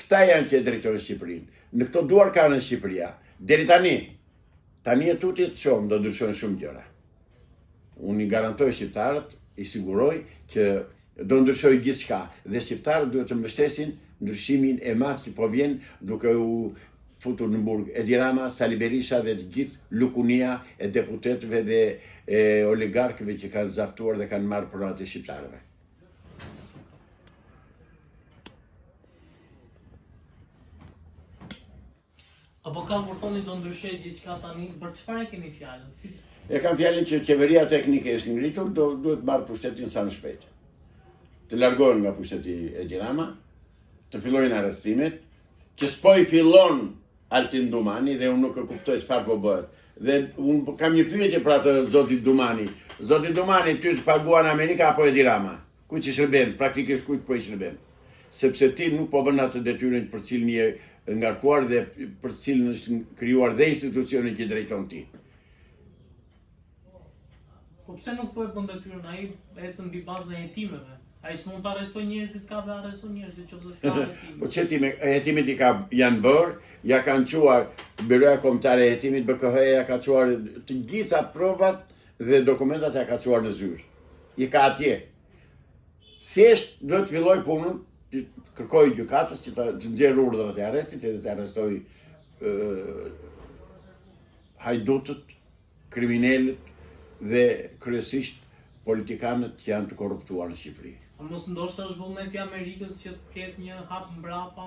Këta janë që drejtojnë Shqipërinë. Në këto duar ka në Shqipëria. Deri tani e tuti të shumë do ndryshojnë shumë gjëra. Unë i garantoj shqiptarët, i siguroj që do ndryshoj gjithçka dhe shqiptarët duhet të mbështesin ndryshimin e madh që po vjen duke u futur në burg Edi Rama, Sali Berisha dhe të gjithë lukunia e deputetëve dhe oligarkëve që kanë zaptuar dhe kanë marrë pronat e shqiptarëve. Apo kam kur thoni do ndryshoj gjithçka tani, për çfarë keni fjalën? E kam fjalën që qeveria teknike është ngritur, duhet marrë pushtetin sa më shpejt. Të largohen nga pushteti Edi Rama, të fillojnë arrestimet, që s'po i fillon Altin Dumani dhe unë nuk e kuptoj çfarë po bëhet. Dhe unë kam një pyetje për atë zotit Dumani. Zoti Dumani, ty të paguan Amerika apo Edi Rama? Ku që shërben? Praktikisht kujt po i shërben? Sepse ti nuk po bën atë detyrën për cilën je ngarkuar dhe për cilën është krijuar dhe institucioni që drejton ti. Po pse nuk po e bën detyrën ai ecën mbi bazën e hetimeve? Ai s'mund të arrestoj njerëzit, ka dhe arrestoj njerëzit, nëse s'ka hetim. Po hetimet janë bërë, ja kanë quar Byroja Kombëtare e Hetimit, BKH-ja ja ka quar të gjitha provat dhe dokumentat ja ka quar në zyrë. I ka atje. Thjesht duhet të filloj punën, kërkoj gjykatës që të nxjerrë urdhrat e arrestit dhe të arrestoj hajdutët, kriminalët dhe kryesisht politikanët që janë të korruptuar në Shqipëri. A mos ndoshta është vullneti i Amerikës që të ketë një hap mbrapa,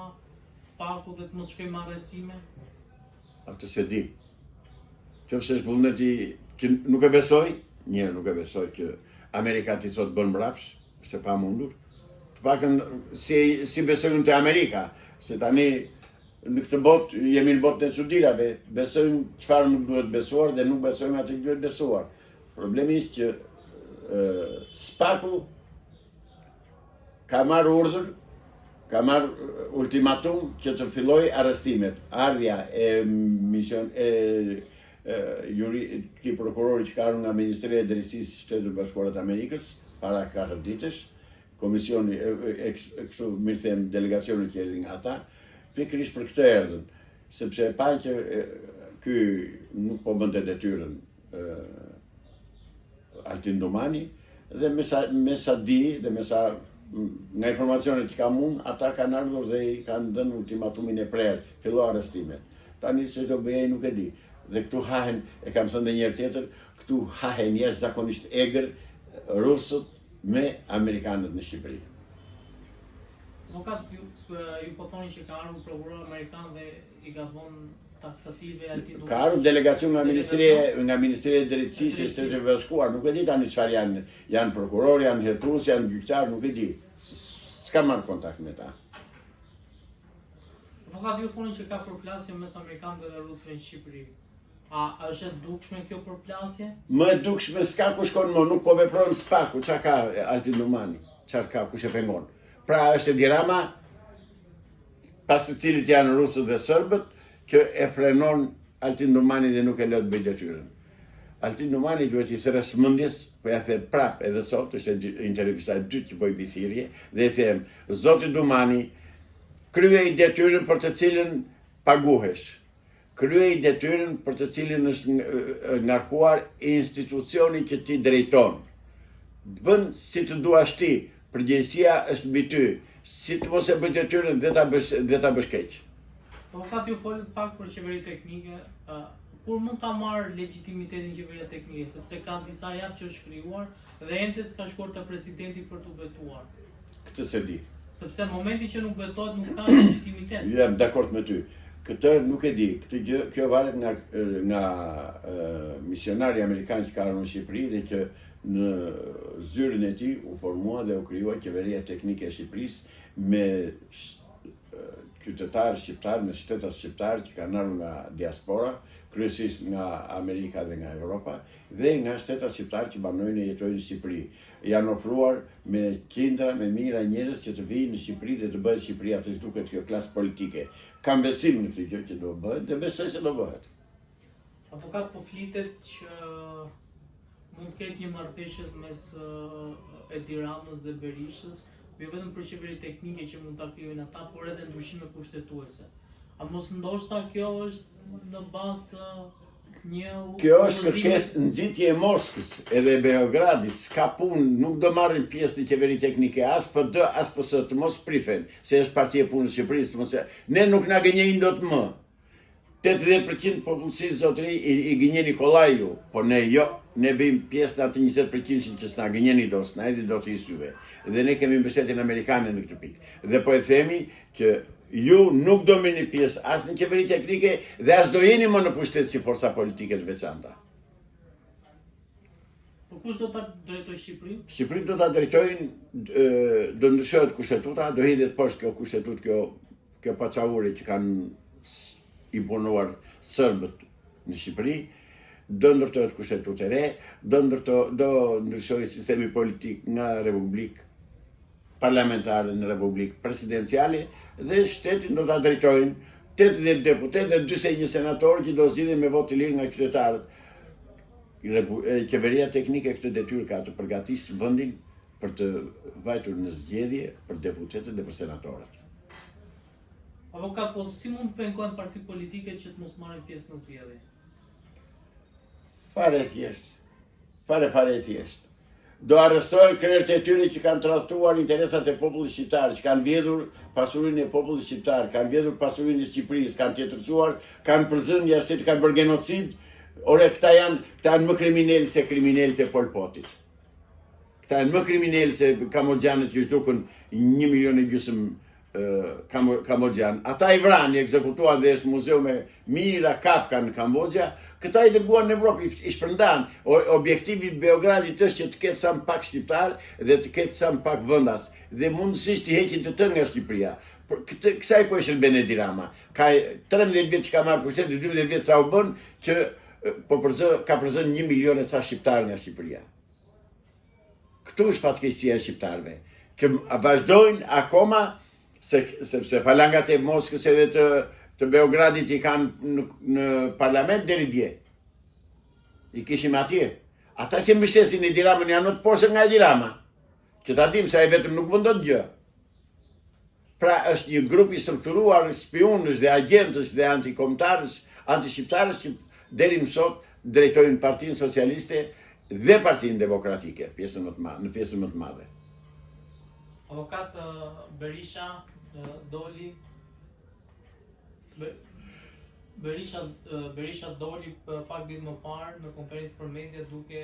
spaku dhe të mos shkojmë me arrestime? Atë se di. Qofse është vullneti që nuk e besoj, nuk e besoj që Amerika ti thotë bën mbrapsh, se pa mundur. Të pakën si besojnë te Amerika, se tani në këtë botë jemi në botën e çuditërave, besojmë çfarë nuk duhet besuar dhe nuk besojmë atë që duhet besuar. Problemi është që spaku ka marrë urdhër, ka marrë ultimatum që të filloj arrestimet. Ardhja e këtij prokurori që ka ardhur nga Ministria e Drejtësisë së Shtetit Bashkuar të Amerikës para 4 ditësh, komisioni kështu mirë them delegacioni që erdhi nga ata, pikërisht për këtë erdhën, sepse pa që ky nuk po bënte detyrën Altin Dumani dhe me sa di dhe me sa nga informacionet që kam unë, ata kanë ardhur dhe i kanë dhënë ultimatumin e prerë, fillo arrestimet. Tani se çdo bëjë nuk e di. Dhe këtu hahen, e kam thënë edhe një herë tjetër, këtu hahen jashtëzakonisht egër rusët me amerikanët në Shqipëri. Avokat, ju po thoni që ka ardhur prokuror amerikan dhe i ka dhënë taksative Altin Dumani. Ka ardhur delegacion nga Ministria e Drejtësisë së Shtetit Bashkuar, nuk e di tani çfarë janë prokuror, janë hetues, janë gjyqtar, nuk e di. S'ka marrë kontakt me ta. Avokat, ju thoni që ka përplasje mes amerikanëve dhe rusëve në Shqipëri. A është e dukshme kjo përplasje? Më e dukshme s'ka ku shkon më, nuk po veprojnë spaku, çka ka Altin Dumani, çfarë ka, kush e pengon. Pra është Edi Rama, pas të cilit janë rusët dhe serbët, që e frenon Altin Dumani dhe nuk e lë të bëjë detyrën. Altin Dumani duhet i thërë smendjes, po ja them prap edhe sot, është intervista e dytë që bëj bisirje, dhe i them, zoti Dumani, kryej detyrën për të cilën paguhesh. Kryej detyrën për të cilën është ngarkuar institucioni që ti drejton. Bën si të duash ti, përgjegjësia është mbi ty. Si të mos e bësh detyrën dhe ta bësh keq. Po fat ju folët pak për qeveri teknike, kur mund ta marrë legitimitetin qeveria teknike, sepse ka disa javë që është krijuar dhe ende s'ka shkuar te presidenti për t'u betuar. Këtë se di. Sepse në momenti që nuk betohet nuk ka legitimitet. Jam dakord me ty. Këtë nuk e di. Kjo varet nga misionari amerikan që ka ardhur në Shqipëri dhe që në zyrën e tij u formua dhe u krijua qeveria teknike e Shqipërisë me qytetarë shqiptarë, me shtetas shqiptarë që kanë ardhur nga diaspora, kryesisht nga Amerika dhe nga Europa, dhe nga shtetas shqiptarë që banojnë e jetojnë në Shqipëri. Janë ofruar me qindra, me mijëra njerëz që të vijnë në Shqipëri dhe të bëhet Shqipëria atë që duket kjo klasë politike. Kam besim në këtë gjë që do bëhet dhe besoj se do bëhet. Avokat, po flitet që mund të ketë një marrëveshje mes Edi Ramës dhe Berishës jo vetëm për qeveri teknike që mund ta krijojnë ata, por edhe ndryshime kushtetuese. A mos ndoshta kjo është në bazë të një Kjo është kërkesë nxitje e Moskës edhe e Beogradit, s'ka punë, nuk do marrin pjesë në qeveri teknike, as PD, as PS, të mos prifen, se është partia e punës së Shqipërisë, të mos ne nuk na gënjejnë dot më. 80% popullsisë zotëri i gënjen Nikolaju, po ne jo, ne bëjmë pjesë në atë 20% që s'na gënjeni dot, s'na hedhin dot i syve. Dhe ne kemi mbështetjen amerikane në këtë pikë. Dhe po e themi që ju nuk do merrni pjesë as në qeveri teknike dhe as do jeni më në pushtet si forca politike të veçanta. Po kush do ta drejtojë Shqipërinë? Shqipërinë do ta drejtojnë, do ndryshohet kushtetuta, do hidhet poshtë kjo kushtetutë, kjo paçavure që kanë imponuar serbët në Shqipëri, do ndërtohet kushtetutë e re, do ndryshohet sistemi politik nga republikë parlamentare në republikë presidenciale dhe shtetin do ta drejtojnë 80 deputetë dhe 41 senatorë që do zgjidhen me votë të lirë nga qytetarët. Qeveria teknike këtë detyrë ka të përgatisë vendin për të vajtur në zgjedhje për deputetët dhe për senatorët. Avokat, po si mund të pengohen parti politike që të mos marrin pjesë në zgjedhje? Fare thjesht. Fare thjesht. Do arrestojnë krerët e tyre që kanë tradhtuar interesat e popullit shqiptar, që kanë vjedhur pasurinë e popullit shqiptar, kanë vjedhur pasurinë e Shqipërisë, kanë tjetërsuar, kanë përzënë jashtë, kanë bërë genocid. Ore, këta janë më kriminelë se kriminelët e Pol Potit. Këta janë më kriminelë se Kambodxanët që zhdukën 1,5 milion Kambodxan. Ata i vranë, i ekzekutuan dhe është muzeu me Mira Kafka në Kambodja. Këta i dërguan në Evropë, i shpërndan. Objektivi i Beogradit është që të ketë sa më pak shqiptar dhe të ketë sa më pak vendas. Dhe mundësisht të heqin të tërë nga Shqipëria. Kësaj po e shërben Edi Rama. Ka 13 vjet që ka marrë pushtet, 12 vjet sa u bën që ka përzën 1 milion e sa shqiptar nga Shqipëria. Këtu është fatkeqësia e shqiptarëve. Që vazhdojnë akoma sepse falangat e Moskës edhe të Beogradit i kanë në parlament deri dje. I kishim atje. Ata që mbështesin Edi Ramën janë të poshtë nga Edi Rama. Që ta dim se ai vetëm nuk bën dot gjë. Pra është një grup i strukturuar spionësh dhe agentësh dhe antikombëtarësh, antishqiptarësh që deri më sot drejtojnë Partinë Socialiste dhe Partinë Demokratike, në pjesën më të madhe. Avokat, Berisha doli pak ditë më parë në konferencë për media duke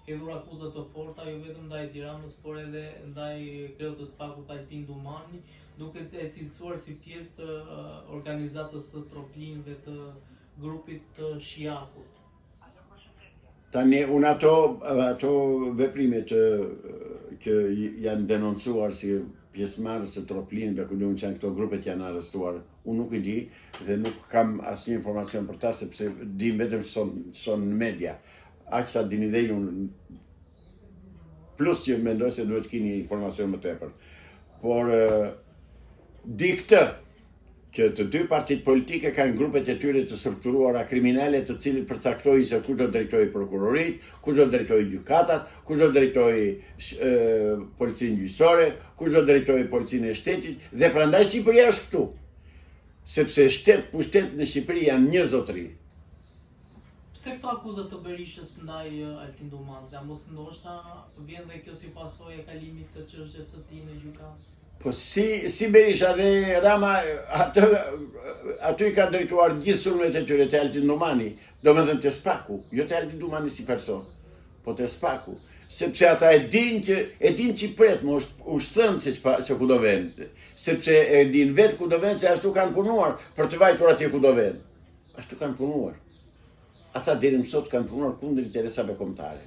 hedhur akuzat të forta jo vetëm ndaj Edi Ramës, por edhe ndaj kreut të SPAK-ut Altin Dumani, duke e cilësuar si pjesë të organizatës së troplinëve të grupit të Shiakut. Tani, unë ato veprimet që janë denoncuar si pjesëmarrës të troplinëve, ku diun që këto grupet janë arrestuar, unë nuk i di dhe nuk kam asnjë informacion për ta, sepse di vetëm son në media. Aq sa dini dhe unë, plus që mendoj se duhet keni informacion më tepër. Por di këtë, që të dy partitë politike kanë grupet e tyre të strukturuara kriminale, të cilët përcaktojnë se kush do drejtojë prokurorit, kush do drejtojë gjykatat, kush do drejtojë policinë gjyqësore, kush do drejtojë policinë e shtetit, dhe prandaj Shqipëria është këtu. Sepse pushtet në Shqipëri janë një zotëri. Pse këto akuzat të Berishës ndaj Altin Dumanit? A mos ndoshta vjen dhe kjo si pasojë e kalimit të çështjes së tij në gjykatë? Po si Berisha dhe Rama, aty i ka drejtuar gjithë sulmet e tyre të Altin Dumani, do me thënë të SPAK-u, jo të Altin Dumani si person, po të SPAK-u. Sepse ata e din që pret më ushtën se ku do vend, sepse e din vetë ku do vend se ashtu kanë punuar për të vajtur atje ku do vend. Ashtu kanë punuar. Ata deri më sot kanë punuar kundër interesave kombëtare.